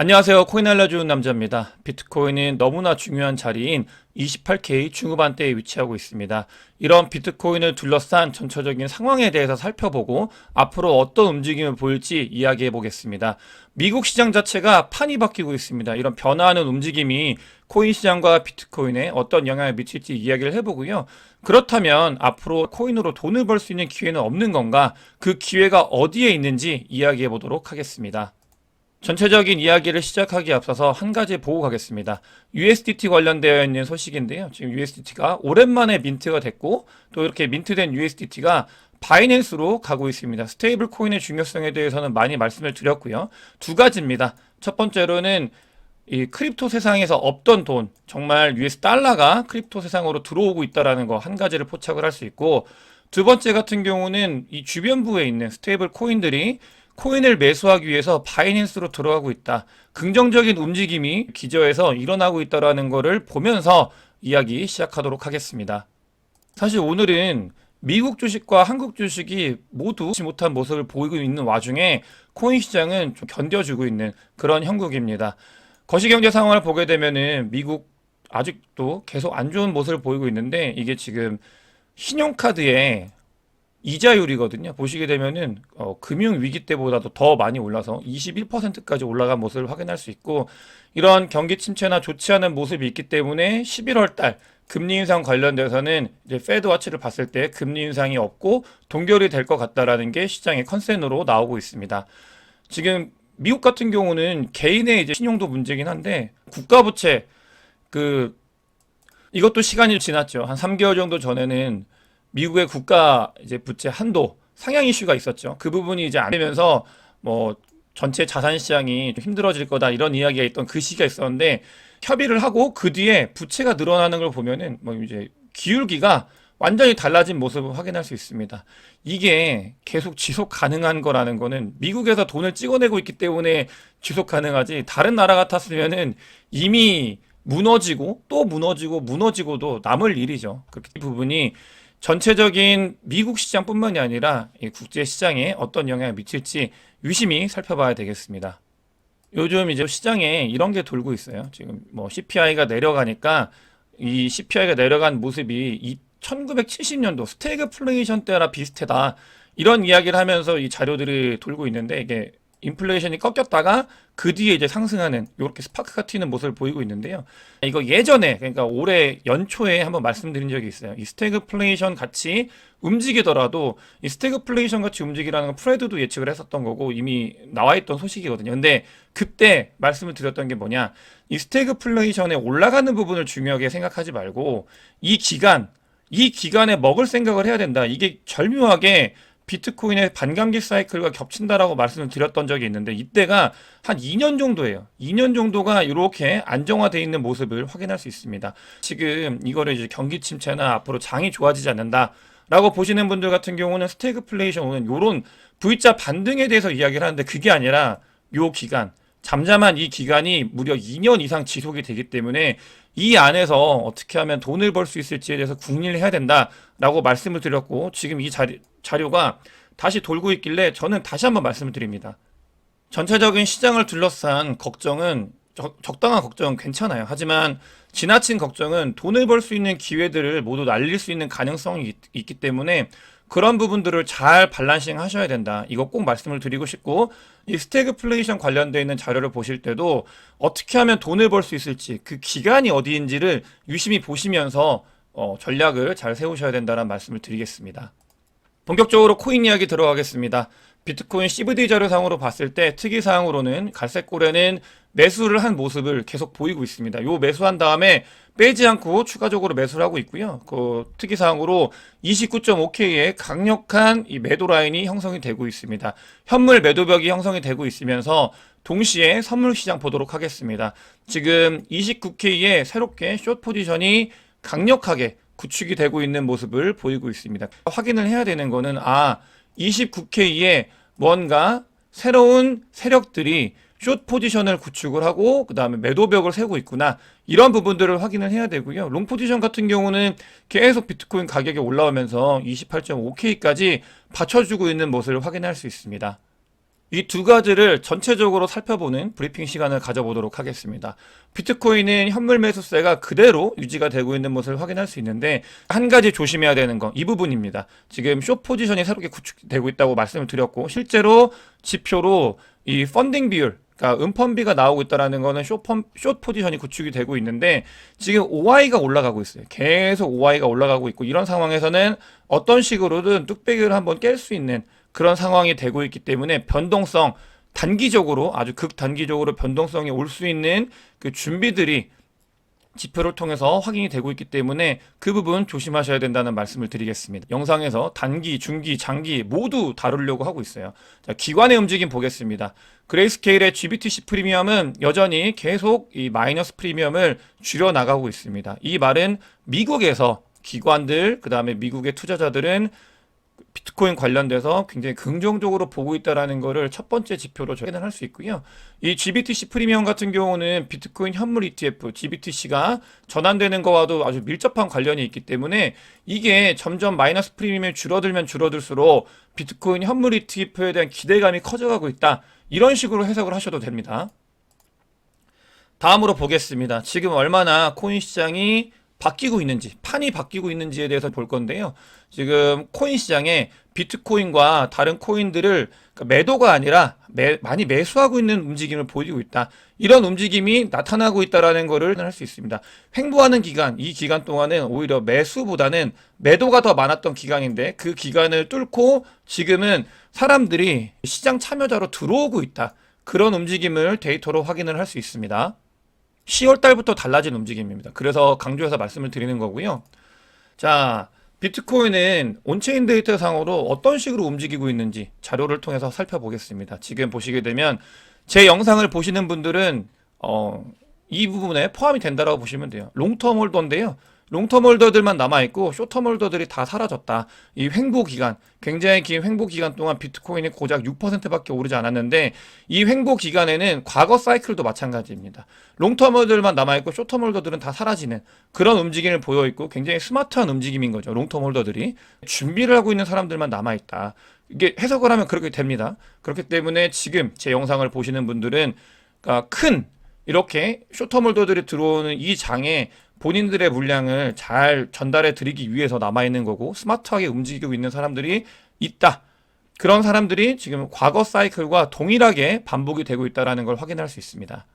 안녕하세요. 코인 알려주는 남자입니다. 비트코인은 너무나 중요한 자리인 28K 중후반대에 위치하고 있습니다. 이런 비트코인을 둘러싼 전체적인 상황에 대해서 살펴보고 앞으로 어떤 움직임을 보일지 이야기해 보겠습니다. 미국 시장 자체가 판이 바뀌고 있습니다. 이런 변화하는 움직임이 코인 시장과 비트코인에 어떤 영향을 미칠지 이야기를 해보고요. 그렇다면 앞으로 코인으로 돈을 벌 수 있는 기회는 없는 건가? 그 기회가 어디에 있는지 이야기해 보도록 하겠습니다. 전체적인 이야기를 시작하기에 앞서서 한 가지 보고 가겠습니다. USDT 관련되어 있는 소식인데요. 지금 USDT가 오랜만에 민트가 됐고 또 이렇게 민트된 USDT가 바이낸스로 가고 있습니다. 스테이블 코인의 중요성에 대해서는 많이 말씀을 드렸고요. 두 가지입니다. 첫 번째로는 이 크립토 세상에서 없던 돈, 정말 US 달러가 크립토 세상으로 들어오고 있다라는 거 한 가지를 포착을 할 수 있고, 두 번째 같은 경우는 이 주변부에 있는 스테이블 코인들이 코인을 매수하기 위해서 바이낸스로 들어가고 있다. 긍정적인 움직임이 기저에서 일어나고 있다라는 것을 보면서 이야기 시작하도록 하겠습니다. 사실 오늘은 미국 주식과 한국 주식이 모두 좋지 못한 모습을 보이고 있는 와중에 코인 시장은 좀 견뎌주고 있는 그런 형국입니다. 거시경제 상황을 보게 되면은 미국 아직도 계속 안 좋은 모습을 보이고 있는데 이게 지금 신용카드에 이자율이거든요. 보시게 되면은 금융 위기 때보다도 더 많이 올라서 21%까지 올라간 모습을 확인할 수 있고, 이런 경기 침체나 좋지 않은 모습이 있기 때문에 11월 달 금리 인상 관련돼서는 이제 페드 와치를 봤을 때 금리 인상이 없고 동결이 될 것 같다라는 게 시장의 컨센으로 나오고 있습니다. 지금 미국 같은 경우는 개인의 이제 신용도 문제긴 한데 국가 부채, 그 이것도 시간이 지났죠. 한 3개월 정도 전에는 미국의 국가 이제 부채 한도 상향 이슈가 있었죠. 그 부분이 이제 안 되면서 뭐 전체 자산 시장이 좀 힘들어질 거다 이런 이야기가 있던 그 시기가 있었는데, 협의를 하고 그 뒤에 부채가 늘어나는 걸 보면은 뭐 이제 기울기가 완전히 달라진 모습을 확인할 수 있습니다. 이게 계속 지속 가능한 거라는 거는 미국에서 돈을 찍어내고 있기 때문에 지속 가능하지, 다른 나라 같았으면은 이미 무너지고 또 무너지고 무너지고도 남을 일이죠. 그렇기 때문에 이 부분이 전체적인 미국 시장뿐만이 아니라 이 국제 시장에 어떤 영향을 미칠지 유심히 살펴봐야 되겠습니다. 요즘 이제 시장에 이런 게 돌고 있어요. 지금 뭐 CPI가 내려가니까 이 CPI가 내려간 모습이 이 1970년도 스태그플레이션 때랑 비슷하다, 이런 이야기를 하면서 이 자료들이 돌고 있는데, 이게 인플레이션이 꺾였다가 그 뒤에 이제 상승하는 이렇게 스파크가 튀는 모습을 보이고 있는데요. 이거 예전에, 그러니까 올해 연초에 한번 말씀드린 적이 있어요. 이 스태그플레이션 같이 움직이더라도 이 스태그플레이션 같이 움직이라는 건 프레드도 예측을 했었던 거고 이미 나와 있던 소식이거든요. 근데 그때 말씀을 드렸던 게 뭐냐, 이 스태그플레이션에 올라가는 부분을 중요하게 생각하지 말고 이 기간에 먹을 생각을 해야 된다. 이게 절묘하게 비트코인의 반감기 사이클과 겹친다라고 말씀을 드렸던 적이 있는데, 이때가 한 2년 정도예요. 2년 정도가 이렇게 안정화되어 있는 모습을 확인할 수 있습니다. 지금 이거를 이제 경기 침체나 앞으로 장이 좋아지지 않는다 라고 보시는 분들 같은 경우는 스태그플레이션 오는 요런 V자 반등에 대해서 이야기를 하는데, 그게 아니라 요 기간, 잠잠한 이 기간이 무려 2년 이상 지속이 되기 때문에 이 안에서 어떻게 하면 돈을 벌 수 있을지에 대해서 궁리를 해야 된다라고 말씀을 드렸고, 지금 이 자료가 다시 돌고 있길래 저는 다시 한번 말씀을 드립니다. 전체적인 시장을 둘러싼 걱정은 적당한 걱정은 괜찮아요. 하지만 지나친 걱정은 돈을 벌 수 있는 기회들을 모두 날릴 수 있는 가능성이 있기 때문에 그런 부분들을 잘 밸런싱 하셔야 된다. 이거 꼭 말씀을 드리고 싶고, 이 스태그플레이션 관련되어 있는 자료를 보실 때도 어떻게 하면 돈을 벌 수 있을지, 그 기간이 어디인지를 유심히 보시면서 전략을 잘 세우셔야 된다는 말씀을 드리겠습니다. 본격적으로 코인 이야기 들어가겠습니다. 비트코인 CVD 자료상으로 봤을 때 특이사항으로는 갈색고래는 매수를 한 모습을 계속 보이고 있습니다. 요 매수한 다음에 빼지 않고 추가적으로 매수를 하고 있고요. 그 특이사항으로 29.5K의 강력한 이 매도 라인이 형성이 되고 있습니다. 현물 매도벽이 형성이 되고 있으면서 동시에 선물 시장 보도록 하겠습니다. 지금 29K의 새롭게 숏 포지션이 강력하게 구축이 되고 있는 모습을 보이고 있습니다. 확인을 해야 되는 거는 29K에 뭔가 새로운 세력들이 숏 포지션을 구축을 하고 그 다음에 매도벽을 세우고 있구나, 이런 부분들을 확인을 해야 되고요. 롱 포지션 같은 경우는 계속 비트코인 가격이 올라오면서 28.5K까지 받쳐주고 있는 모습을 확인할 수 있습니다. 이 두 가지를 전체적으로 살펴보는 브리핑 시간을 가져보도록 하겠습니다. 비트코인은 현물 매수세가 그대로 유지가 되고 있는 모습을 확인할 수 있는데 한 가지 조심해야 되는 거 이 부분입니다. 지금 숏 포지션이 새롭게 구축되고 있다고 말씀을 드렸고 실제로 지표로 이 펀딩 비율 그러니까 은펀비가 나오고 있다는 거는 숏 포지션이 구축이 되고 있는데 지금 OI가 올라가고 있어요. 계속 OI가 올라가고 있고 이런 상황에서는 어떤 식으로든 뚝배기를 한번 깰 수 있는 그런 상황이 되고 있기 때문에 변동성 단기적으로 아주 극단기적으로 변동성이 올 수 있는 그 준비들이 지표를 통해서 확인이 되고 있기 때문에 그 부분 조심하셔야 된다는 말씀을 드리겠습니다. 영상에서 단기, 중기, 장기 모두 다루려고 하고 있어요. 자, 기관의 움직임 보겠습니다. 그레이스케일의 GBTC 프리미엄은 여전히 계속 이 마이너스 프리미엄을 줄여 나가고 있습니다. 이 말은 미국에서 기관들, 그 다음에 미국의 투자자들은 비트코인 관련돼서 굉장히 긍정적으로 보고 있다라는 거를 첫 번째 지표로 확인을 할 수 있고요. 이 GBTC 프리미엄 같은 경우는 비트코인 현물 ETF, GBTC가 전환되는 거와도 아주 밀접한 관련이 있기 때문에 이게 점점 마이너스 프리미엄이 줄어들면 줄어들수록 비트코인 현물 ETF에 대한 기대감이 커져가고 있다. 이런 식으로 해석을 하셔도 됩니다. 다음으로 보겠습니다. 지금 얼마나 코인 시장이 바뀌고 있는지, 판이 바뀌고 있는지에 대해서 볼 건데요. 지금 코인 시장에 비트코인과 다른 코인들을 매도가 아니라 많이 매수하고 있는 움직임을 보이고 있다. 이런 움직임이 나타나고 있다는 것을 할 수 있습니다. 횡보하는 기간, 이 기간 동안은 오히려 매수보다는 매도가 더 많았던 기간인데 그 기간을 뚫고 지금은 사람들이 시장 참여자로 들어오고 있다. 그런 움직임을 데이터로 확인을 할 수 있습니다. 10월 달부터 달라진 움직임입니다. 그래서 강조해서 말씀을 드리는 거고요. 자, 비트코인은 온체인 데이터 상으로 어떤 식으로 움직이고 있는지 자료를 통해서 살펴보겠습니다. 지금 보시게 되면 제 영상을 보시는 분들은 이 부분에 포함이 된다고 보시면 돼요. 롱텀 홀더인데요. 롱텀 홀더들만 남아있고 숏텀 홀더들이 다 사라졌다. 이 횡보 기간, 굉장히 긴 횡보 기간 동안 비트코인이 고작 6%밖에 오르지 않았는데 이 횡보 기간에는 과거 사이클도 마찬가지입니다. 롱텀 홀더들만 남아있고 숏텀 홀더들은 다 사라지는 그런 움직임을 보여있고 굉장히 스마트한 움직임인 거죠. 롱텀 홀더들이. 준비를 하고 있는 사람들만 남아있다. 이게 해석을 하면 그렇게 됩니다. 그렇기 때문에 지금 제 영상을 보시는 분들은 큰 이렇게 숏텀 홀더들이 들어오는 이 장에 본인들의 물량을 잘 전달해 드리기 위해서 남아있는 거고 스마트하게 움직이고 있는 사람들이 있다. 그런 사람들이 지금 과거 사이클과 동일하게 반복이 되고 있다는 걸 확인할 수 있습니다.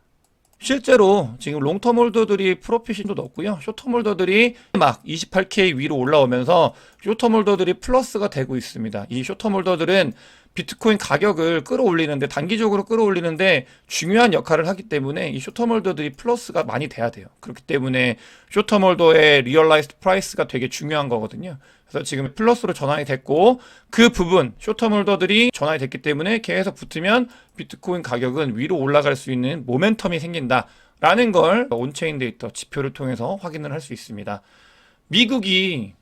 실제로 지금 롱텀 홀더들이 프로핏도 넣었고요. 숏텀 홀더들이 막 28K 위로 올라오면서 숏텀 홀더들이 플러스가 되고 있습니다. 이 숏텀 홀더들은 비트코인 가격을 끌어올리는데 단기적으로 끌어올리는데 중요한 역할을 하기 때문에 이 숏텀 홀더들이 플러스가 많이 돼야 돼요. 그렇기 때문에 숏텀 홀더의 리얼라이즈드 프라이스가 되게 중요한 거거든요. 그래서 지금 플러스로 전환이 됐고 그 부분 숏텀 홀더들이 전환이 됐기 때문에 계속 붙으면 비트코인 가격은 위로 올라갈 수 있는 모멘텀이 생긴다라는 걸 온체인 데이터 지표를 통해서 확인을 할 수 있습니다. 미국이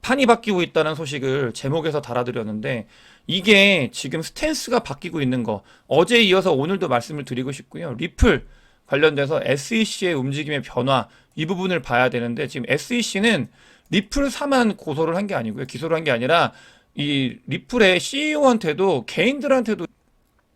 판이 바뀌고 있다는 소식을 제목에서 달아드렸는데 이게 지금 스탠스가 바뀌고 있는 거 어제에 이어서 오늘도 말씀을 드리고 싶고요. 리플 관련돼서 SEC의 움직임의 변화 이 부분을 봐야 되는데 지금 SEC는 리플 사만 고소를 한 게 아니고요. 기소를 한 게 아니라 이 리플의 CEO한테도 개인들한테도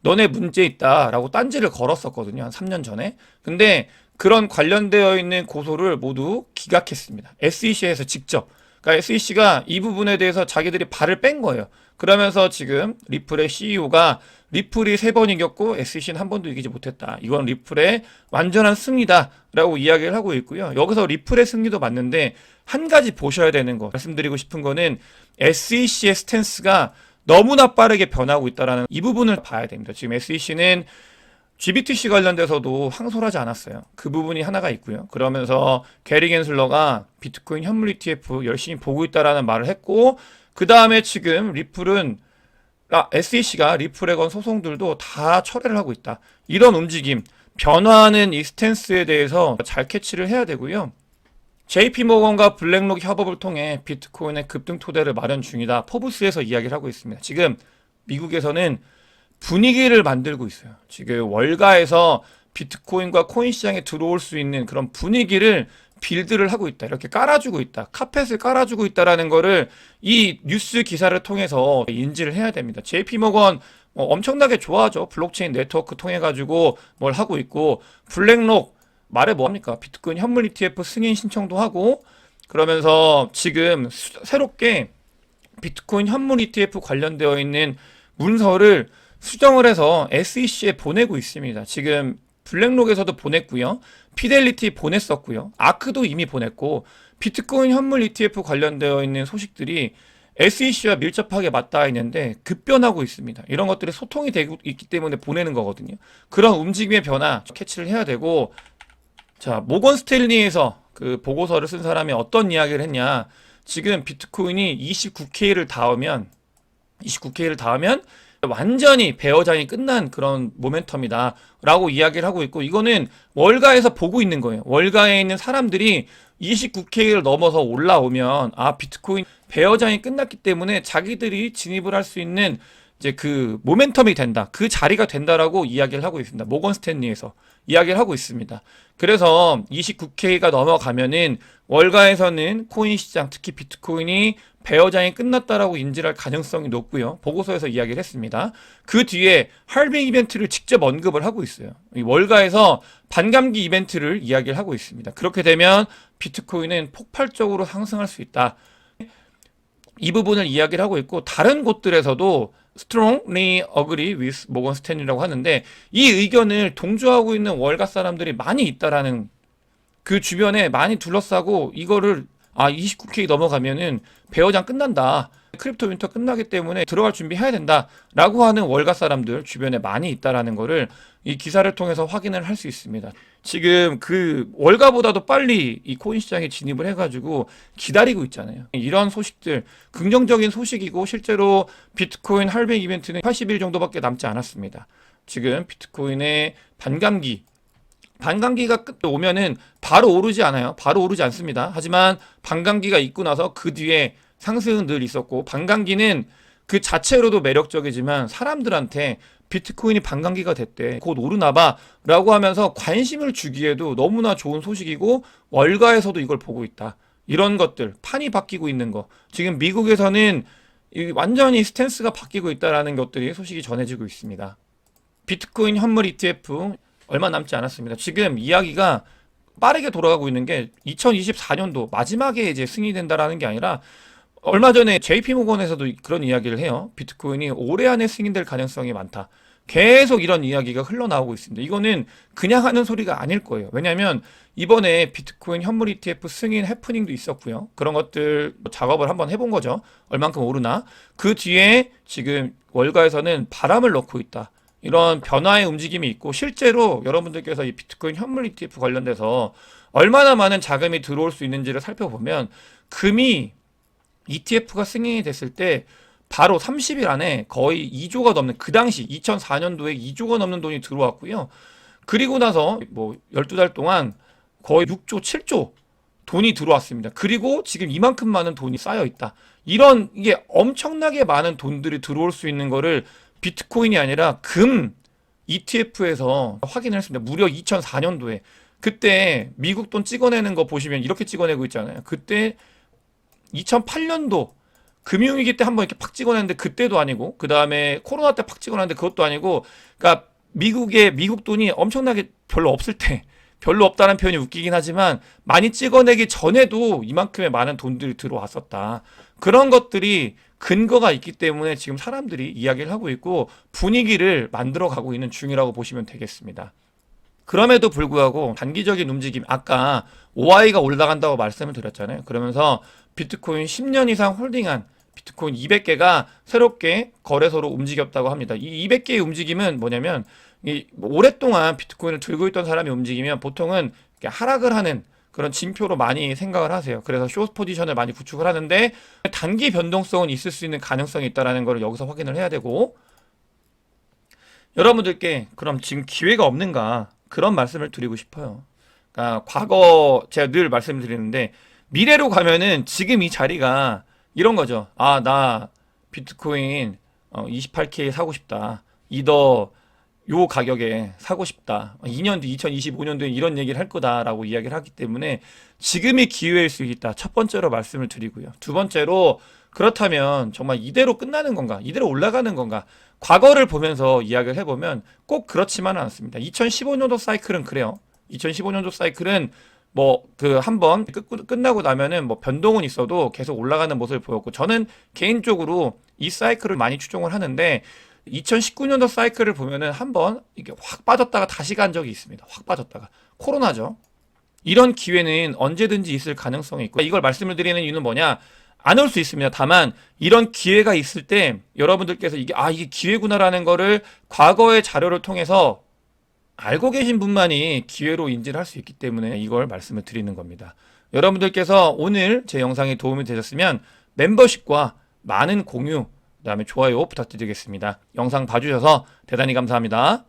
너네 문제 있다라고 딴지를 걸었었거든요. 한 3년 전에. 근데 그런 관련되어 있는 고소를 모두 기각했습니다. SEC에서 직접. 그러니까 SEC가 이 부분에 대해서 자기들이 발을 뺀 거예요. 그러면서 지금 리플의 CEO가 리플이 3번 이겼고 SEC는 한 번도 이기지 못했다. 이건 리플의 완전한 승리다라고 이야기를 하고 있고요. 여기서 리플의 승리도 맞는데 한 가지 보셔야 되는 거 말씀드리고 싶은 거는 SEC의 스탠스가 너무나 빠르게 변하고 있다는 이 부분을 봐야 됩니다. 지금 SEC는 GBTC 관련돼서도 항소하지 않았어요. 그 부분이 하나가 있고요. 그러면서 게리 겐슬러가 비트코인 현물 ETF 열심히 보고 있다라는 말을 했고 그 다음에 지금 리플은 SEC가 리플에 건 소송들도 다 철회를 하고 있다. 이런 움직임, 변화하는 이 스탠스에 대해서 잘 캐치를 해야 되고요. JP모건과 블랙록 협업을 통해 비트코인의 급등 토대를 마련 중이다. 포브스에서 이야기를 하고 있습니다. 지금 미국에서는 분위기를 만들고 있어요. 지금 월가에서 비트코인과 코인 시장에 들어올 수 있는 그런 분위기를 빌드를 하고 있다. 이렇게 깔아주고 있다. 카펫을 깔아주고 있다라는 거를 이 뉴스 기사를 통해서 인지를 해야 됩니다. JP모건 엄청나게 좋아하죠. 블록체인 네트워크 통해 가지고 뭘 하고 있고, 블랙록 말해 뭐 합니까? 비트코인 현물 ETF 승인 신청도 하고, 그러면서 지금 새롭게 비트코인 현물 ETF 관련되어 있는 문서를 수정을 해서 SEC에 보내고 있습니다. 지금 블랙록에서도 보냈고요. 피델리티 보냈었고요. 아크도 이미 보냈고, 비트코인 현물 ETF 관련되어 있는 소식들이 SEC와 밀접하게 맞닿아 있는데 급변하고 있습니다. 이런 것들이 소통이 되고 있기 때문에 보내는 거거든요. 그런 움직임의 변화 캐치를 해야 되고, 자, 모건 스탠리에서 그 보고서를 쓴 사람이 어떤 이야기를 했냐. 지금 비트코인이 29K를 닿으면 완전히 배어장이 끝난 그런 모멘텀이다 라고 이야기를 하고 있고, 이거는 월가에서 보고 있는 거예요. 월가에 있는 사람들이 29K를 넘어서 올라오면 비트코인 배어장이 끝났기 때문에 자기들이 진입을 할 수 있는 이제 그 모멘텀이 된다, 그 자리가 된다라고 이야기를 하고 있습니다. 모건 스탠리에서 이야기를 하고 있습니다. 그래서 29K가 넘어가면은 월가에서는 코인 시장, 특히 비트코인이 배어장이 끝났다라고 인지할 가능성이 높고요. 보고서에서 이야기를 했습니다. 그 뒤에 할빙 이벤트를 직접 언급을 하고 있어요. 월가에서 반감기 이벤트를 이야기를 하고 있습니다. 그렇게 되면 비트코인은 폭발적으로 상승할 수 있다. 이 부분을 이야기를 하고 있고, 다른 곳들에서도 strongly agree with 모건 스탠리라고 하는데, 이 의견을 동조하고 있는 월가 사람들이 많이 있다라는, 그 주변에 많이 둘러싸고 이거를 29K 넘어가면은 배어장 끝난다, 크립토 윈터 끝나기 때문에 들어갈 준비해야 된다 라고 하는 월가 사람들 주변에 많이 있다라는 거를 이 기사를 통해서 확인을 할 수 있습니다. 지금 그 월가보다도 빨리 이 코인 시장에 진입을 해가지고 기다리고 있잖아요. 이런 소식들 긍정적인 소식이고, 실제로 비트코인 할빙 이벤트는 80일 정도밖에 남지 않았습니다. 지금 비트코인의 반감기가 오면은 바로 오르지 않아요. 바로 오르지 않습니다. 하지만 반감기가 있고 나서 그 뒤에 상승은 늘 있었고, 반감기는 그 자체로도 매력적이지만 사람들한테 비트코인이 반감기가 됐대, 곧 오르나봐 라고 하면서 관심을 주기에도 너무나 좋은 소식이고, 월가에서도 이걸 보고 있다. 이런 것들, 판이 바뀌고 있는 거, 지금 미국에서는 완전히 스탠스가 바뀌고 있다는 것들이 소식이 전해지고 있습니다. 비트코인 현물 ETF 얼마 남지 않았습니다. 지금 이야기가 빠르게 돌아가고 있는 게 2024년도 마지막에 이제 승인된다라는 게 아니라, 얼마 전에 JP모건에서도 그런 이야기를 해요. 비트코인이 올해 안에 승인될 가능성이 많다. 계속 이런 이야기가 흘러나오고 있습니다. 이거는 그냥 하는 소리가 아닐 거예요. 왜냐하면 이번에 비트코인 현물 ETF 승인 해프닝도 있었고요. 그런 것들 작업을 한번 해본 거죠. 얼만큼 오르나. 그 뒤에 지금 월가에서는 바람을 넣고 있다, 이런 변화의 움직임이 있고, 실제로 여러분들께서 이 비트코인 현물 ETF 관련돼서 얼마나 많은 자금이 들어올 수 있는지를 살펴보면, 금이 ETF가 승인이 됐을 때 바로 30일 안에 거의 2조가 넘는, 그 당시 2004년도에 2조가 넘는 돈이 들어왔고요. 그리고 나서 뭐 12달 동안 거의 6조, 7조 돈이 들어왔습니다. 그리고 지금 이만큼 많은 돈이 쌓여 있다. 이런, 이게 엄청나게 많은 돈들이 들어올 수 있는 거를 비트코인이 아니라 금 ETF에서 확인을 했습니다. 무려 2004년도에. 그때 미국 돈 찍어내는 거 보시면 이렇게 찍어내고 있잖아요. 그때 2008년도 금융위기 때 한번 이렇게 팍 찍어냈는데 그때도 아니고, 그 다음에 코로나 때 팍 찍어냈는데 그것도 아니고, 그러니까 미국 돈이 엄청나게 별로 없을 때, 별로 없다는 표현이 웃기긴 하지만 많이 찍어내기 전에도 이만큼의 많은 돈들이 들어왔었다. 그런 것들이 근거가 있기 때문에 지금 사람들이 이야기를 하고 있고 분위기를 만들어 가고 있는 중이라고 보시면 되겠습니다. 그럼에도 불구하고 단기적인 움직임, 아까 OI가 올라간다고 말씀을 드렸잖아요. 그러면서 비트코인 10년 이상 홀딩한 비트코인 200개가 새롭게 거래소로 움직였다고 합니다. 이 200개의 움직임은 뭐냐면, 오랫동안 비트코인을 들고 있던 사람이 움직이면 보통은 하락을 하는 그런 징표로 많이 생각을 하세요. 그래서 숏 포지션을 많이 구축을 하는데, 단기 변동성은 있을 수 있는 가능성이 있다는 걸 여기서 확인을 해야 되고, 여러분들께 그럼 지금 기회가 없는가, 그런 말씀을 드리고 싶어요. 그러니까 과거 제가 늘 말씀드리는데, 미래로 가면은 지금 이 자리가 이런 거죠. 나 비트코인 28K 사고 싶다, 이더 요 가격에 사고 싶다, 2년 뒤 2025년도에 이런 얘기를 할 거다라고 이야기를 하기 때문에 지금이 기회일 수 있다. 첫 번째로 말씀을 드리고요. 두 번째로, 그렇다면 정말 이대로 끝나는 건가? 이대로 올라가는 건가? 과거를 보면서 이야기를 해보면 꼭 그렇지만은 않습니다. 2015년도 사이클은 그래요. 2015년도 사이클은 뭐 그 한번 끝나고 나면은 뭐 변동은 있어도 계속 올라가는 모습을 보였고, 저는 개인적으로 이 사이클을 많이 추종을 하는데 2019년도 사이클을 보면은 한번 이게 확 빠졌다가 다시 간 적이 있습니다. 확 빠졌다가 코로나죠. 이런 기회는 언제든지 있을 가능성이 있고, 이걸 말씀을 드리는 이유는 뭐냐? 안 올 수 있습니다. 다만 이런 기회가 있을 때 여러분들께서 이게 기회구나라는 거를 과거의 자료를 통해서 알고 계신 분만이 기회로 인지를 할 수 있기 때문에 이걸 말씀을 드리는 겁니다. 여러분들께서 오늘 제 영상이 도움이 되셨으면 멤버십과 많은 공유, 그다음에 좋아요 부탁드리겠습니다. 영상 봐주셔서 대단히 감사합니다.